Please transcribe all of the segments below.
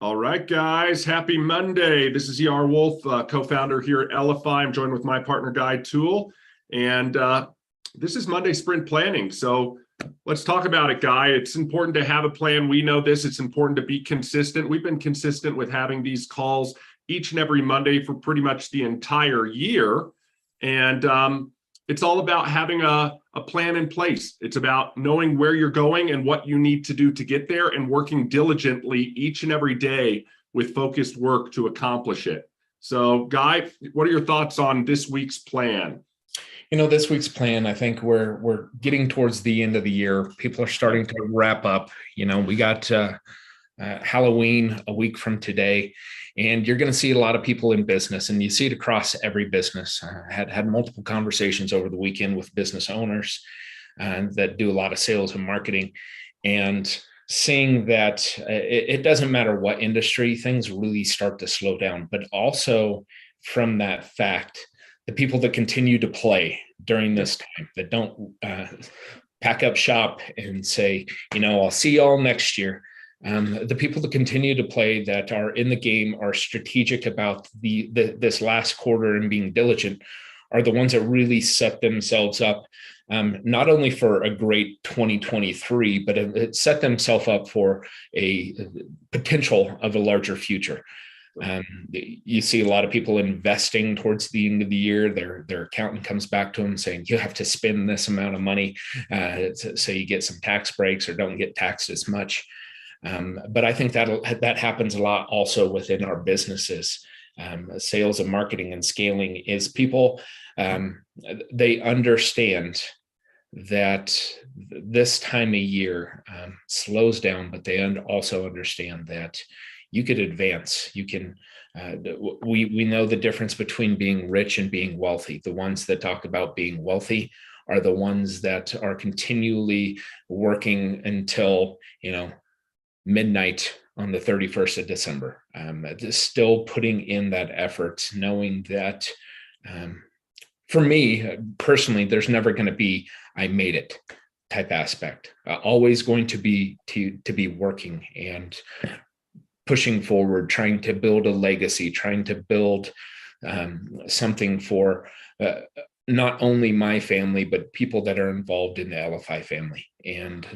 All right, guys. Happy Monday. This is E.R. Wolf, co-founder here at Elify. I'm joined with my partner, Guy Toole. And this is Monday Sprint Planning. So let's talk about it, Guy. It's important to have a plan. We know this. It's important to be consistent. We've been consistent with having these calls each and every Monday for pretty much the entire year. And it's all about having a plan in place. It's about knowing where you're going and what you need to do to get there and working diligently each and every day with focused work to accomplish it. So, Guy, what are your thoughts on this week's plan? This week's plan, I think we're getting towards the end of the year. People are starting to wrap up. We got Halloween a week from today, and you're going to see a lot of people in business, and you see it across every business. Had multiple conversations over the weekend with business owners that do a lot of sales and marketing, and seeing that it doesn't matter what industry, things really start to slow down. But also from that fact, the people that continue to play during this time, that don't pack up shop and say, I'll see y'all next year. The people that continue to play, that are in the game, are strategic about this last quarter and being diligent, are the ones that really set themselves up, not only for a great 2023, but it set themselves up for a potential of a larger future. You see a lot of people investing towards the end of the year. Their accountant comes back to them saying, you have to spend this amount of money so you get some tax breaks or don't get taxed as much. But I think that happens a lot also within our businesses. Sales and marketing and scaling is people, they understand that this time of year slows down, but they also understand that you could advance. You can. We know the difference between being rich and being wealthy. The ones that talk about being wealthy are the ones that are continually working until midnight on the 31st of December. Still putting in that effort, knowing that for me personally, there's never going to be I made it type aspect. Always going to be working and pushing forward, trying to build a legacy, trying to build something for not only my family, but people that are involved in the Elify family. And,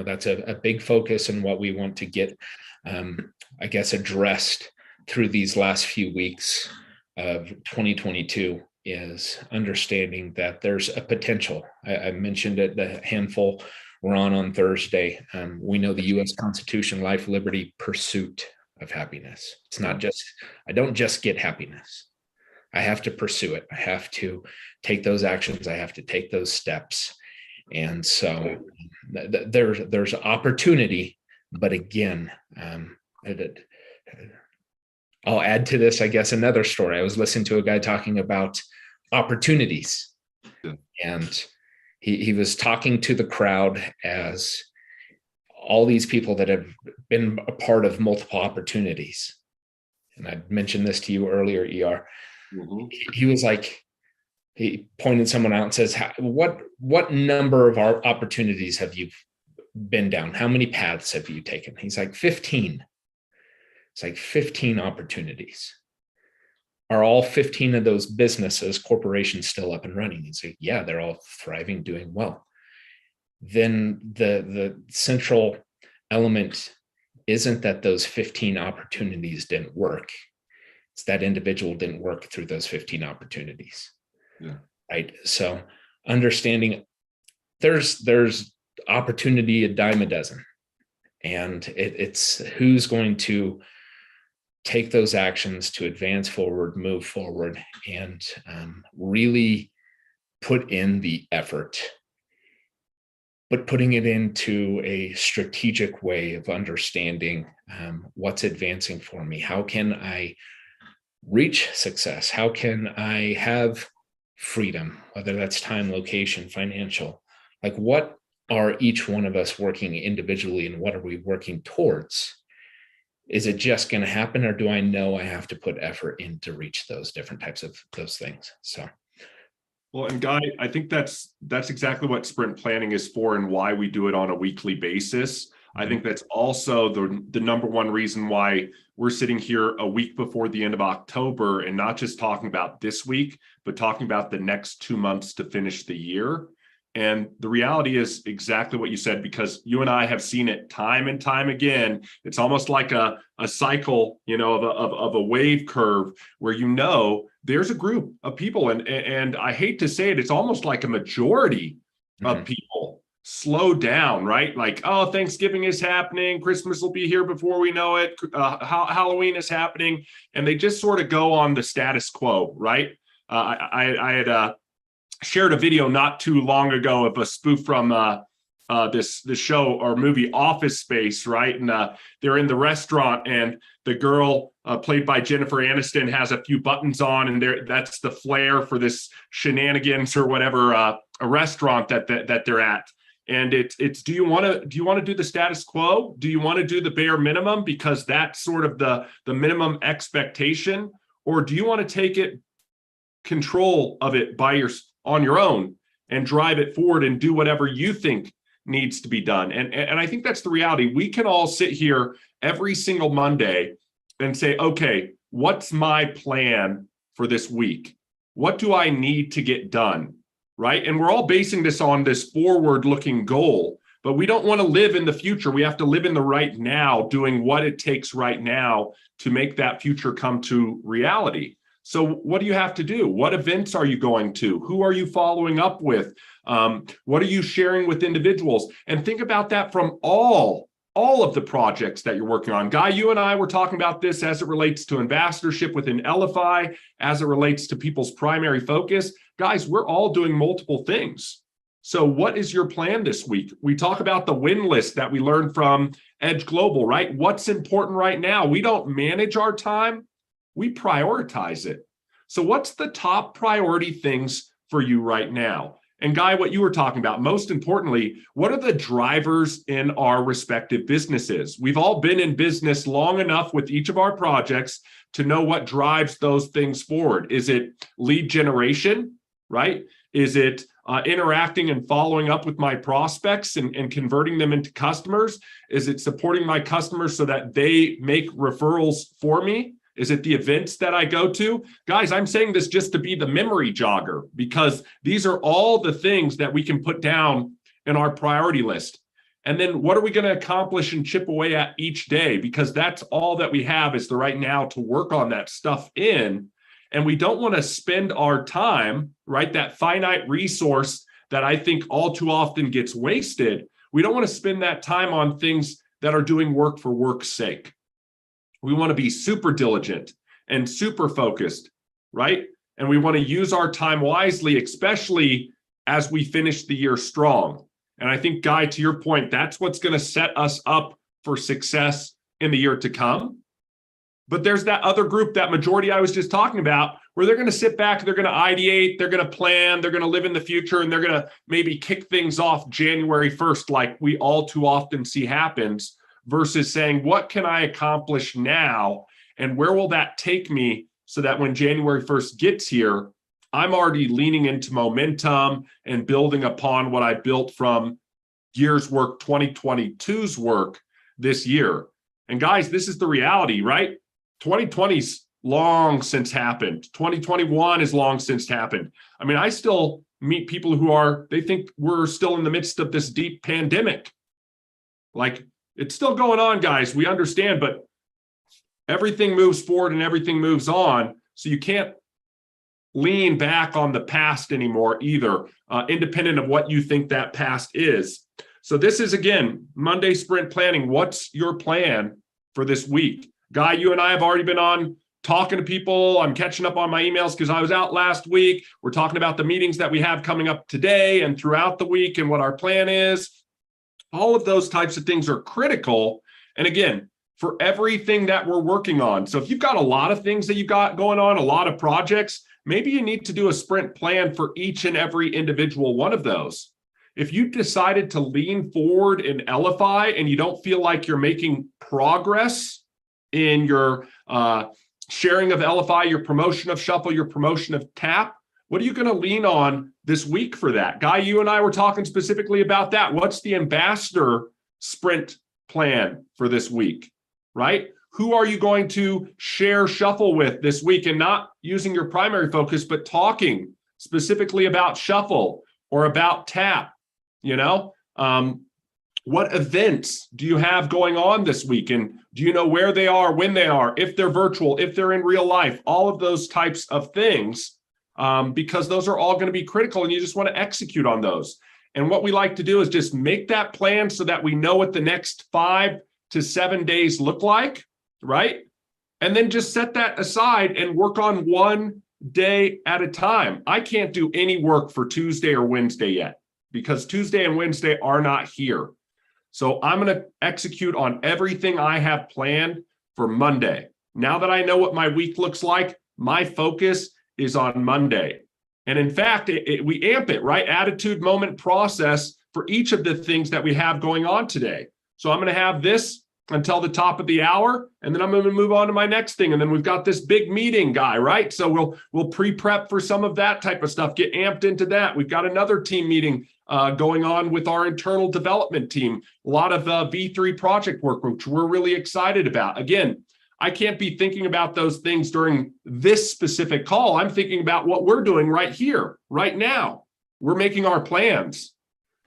that's a big focus in what we want to get, addressed through these last few weeks of 2022, is understanding that there's a potential. I mentioned it, the handful we're on Thursday. We know the U.S. Constitution, life, liberty, pursuit of happiness. It's not just, I don't just get happiness. I have to pursue it. I have to take those actions. I have to take those steps. And so there's opportunity, but again, I'll add to this, another story. I was listening to a guy talking about opportunities, and he was talking to the crowd as all these people that have been a part of multiple opportunities. And I mentioned this to you earlier, ER. Mm-hmm. He was like, he pointed someone out and says, what number of our opportunities have you been down? How many paths have you taken? He's like, 15. It's like 15 opportunities. Are all 15 of those businesses, corporations, still up and running? He's like, yeah, they're all thriving, doing well. Then the central element isn't that those 15 opportunities didn't work. It's that individual didn't work through those 15 opportunities. Yeah. Right. So understanding there's opportunity a dime a dozen, and it's who's going to take those actions to advance forward, move forward, and really put in the effort, but putting it into a strategic way of understanding what's advancing for me. How can I reach success? How can I have freedom, whether that's time, location, financial? Like, what are each one of us working individually, and what are we working towards? Is it just going to happen, or do I know I have to put effort in to reach those different types of those things? So. Well, and Guy, I think that's exactly what sprint planning is for and why we do it on a weekly basis. I think that's also the number one reason why we're sitting here a week before the end of October and not just talking about this week, but talking about the next 2 months to finish the year. And the reality is exactly what you said, because you and I have seen it time and time again. It's almost like a cycle, of a wave curve where, there's a group of people. And I hate to say it, it's almost like a majority of people slow down, right? Like, oh, Thanksgiving is happening. Christmas will be here before we know it. Halloween is happening. And they just sort of go on the status quo, right? I had shared a video not too long ago of a spoof from this show or movie Office Space, right? And they're in the restaurant, and the girl played by Jennifer Aniston has a few buttons on, and that's the flair for this shenanigans or whatever a restaurant that they're at. And it's do you want to do the status quo? Do you want to do the bare minimum because that's sort of the minimum expectation, or do you want to take control of it on your own and drive it forward and do whatever you think needs to be done? And I think that's the reality. We can all sit here every single Monday and say, okay, what's my plan for this week? What do I need to get done? Right? And we're all basing this on this forward-looking goal, but we don't want to live in the future. We have to live in the right now, doing what it takes right now to make that future come to reality. So what do you have to do? What events are you going to? Who are you following up with? What are you sharing with individuals? And think about that from all of the projects that you're working on. Guy, you and I were talking about this as it relates to ambassadorship within LFI, as it relates to people's primary focus. Guys, we're all doing multiple things. So what is your plan this week? We talk about the win list that we learned from Edge Global, right? What's important right now? We don't manage our time, we prioritize it. So what's the top priority things for you right now? And Guy, what you were talking about, most importantly, what are the drivers in our respective businesses? We've all been in business long enough with each of our projects to know what drives those things forward. Is it lead generation, right? Is it interacting and following up with my prospects and converting them into customers? Is it supporting my customers so that they make referrals for me? Is it the events that I go to? Guys, I'm saying this just to be the memory jogger, because these are all the things that we can put down in our priority list. And then what are we going to accomplish and chip away at each day? Because that's all that we have is the right now to work on that stuff in. And we don't want to spend our time, right? That finite resource that I think all too often gets wasted. We don't want to spend that time on things that are doing work for work's sake. We want to be super diligent and super focused, right? And we want to use our time wisely, especially as we finish the year strong. And I think, Guy, to your point, that's what's going to set us up for success in the year to come. But there's that other group, that majority I was just talking about, where they're going to sit back, they're going to ideate, they're going to plan, they're going to live in the future, and they're going to maybe kick things off January 1st, like we all too often see happens, versus saying, what can I accomplish now? And where will that take me so that when January 1st gets here, I'm already leaning into momentum and building upon what I built from year's work, 2022's work this year. And guys, this is the reality, right? 2020's long since happened. 2021 is long since happened. I mean, I still meet people who they think we're still in the midst of this deep pandemic. Like, it's still going on, guys. We understand, but everything moves forward and everything moves on. So you can't lean back on the past anymore either, independent of what you think that past is. So this is, again, Monday Sprint Planning. What's your plan for this week? Guy, you and I have already been on talking to people. I'm catching up on my emails because I was out last week. We're talking about the meetings that we have coming up today and throughout the week and what our plan is. All of those types of things are critical. And again, for everything that we're working on. So if you've got a lot of things that you've got going on, a lot of projects, maybe you need to do a sprint plan for each and every individual one of those. If you decided to lean forward in LFI and you don't feel like you're making progress in your sharing of LFI, your promotion of Shuffle, your promotion of Tap, what are you going to lean on this week for that? Guy, you and I were talking specifically about that. What's the ambassador sprint plan for this week, right? Who are you going to share Shuffle with this week, and not using your primary focus, but talking specifically about Shuffle or about Tap, you know? What events do you have going on this week? And do you know where they are, when they are, if they're virtual, if they're in real life, all of those types of things, because those are all going to be critical and you just want to execute on those. And what we like to do is just make that plan so that we know what the next 5 to 7 days look like, right? And then just set that aside and work on one day at a time. I can't do any work for Tuesday or Wednesday yet because Tuesday and Wednesday are not here. So I'm going to execute on everything I have planned for Monday. Now that I know what my week looks like, my focus is on Monday. And in fact, we amp it, right? Attitude, moment, process for each of the things that we have going on today. So I'm going to have this until the top of the hour, and then I'm going to move on to my next thing. And then we've got this big meeting guy, right? So we'll pre-prep for some of that type of stuff, get amped into that. We've got another team meeting going on with our internal development team, a lot of V3 project work, which we're really excited about. Again, I can't be thinking about those things during this specific call. I'm thinking about what we're doing right here, right now. We're making our plans.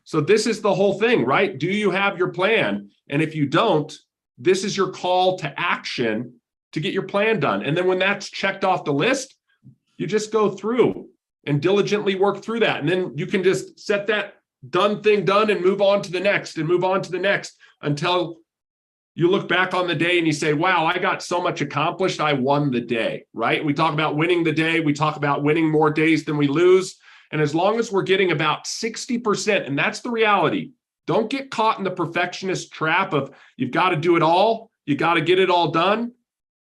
So this is the whole thing, right? Do you have your plan? And if you don't, this is your call to action to get your plan done. And then when that's checked off the list, you just go through and diligently work through that. And then you can just set that done thing done and move on to the next and move on to the next until you look back on the day and you say, wow, I got so much accomplished. I won the day, right? We talk about winning the day. We talk about winning more days than we lose. And as long as we're getting about 60%, and that's the reality, don't get caught in the perfectionist trap of you've got to do it all. You got to get it all done.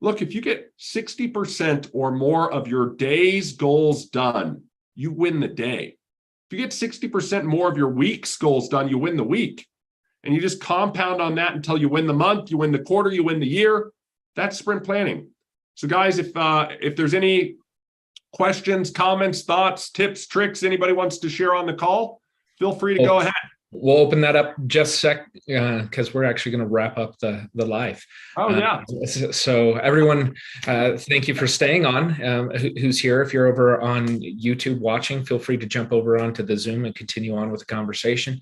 Look, if you get 60% or more of your day's goals done, you win the day. If you get 60% more of your week's goals done, you win the week. And you just compound on that until you win the month, you win the quarter, you win the year. That's sprint planning. So guys, if there's any questions, comments, thoughts, tips, tricks, anybody wants to share on the call, feel free to go ahead. We'll open that up just a sec because we're actually going to wrap up the live. Oh, yeah. So everyone, thank you for staying on. Who's here? If you're over on YouTube watching, feel free to jump over onto the Zoom and continue on with the conversation.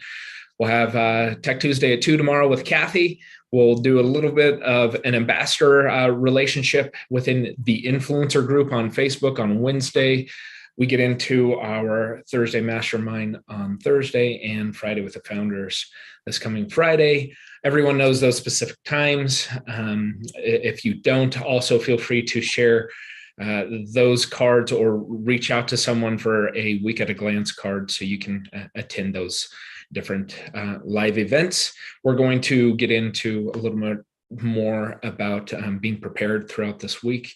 We'll have Tech Tuesday at 2 tomorrow with Kathy. We'll do a little bit of an ambassador relationship within the influencer group on Facebook on Wednesday. We get into our Thursday mastermind on Thursday and Friday with the founders this coming Friday. Everyone knows those specific times. If you don't, also feel free to share those cards or reach out to someone for a week at a glance card so you can attend those different live events. We're going to get into a little bit more about being prepared throughout this week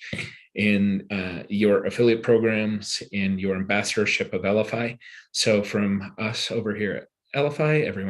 in your affiliate programs, in your ambassadorship of LFI. So from us over here at LFI, everyone.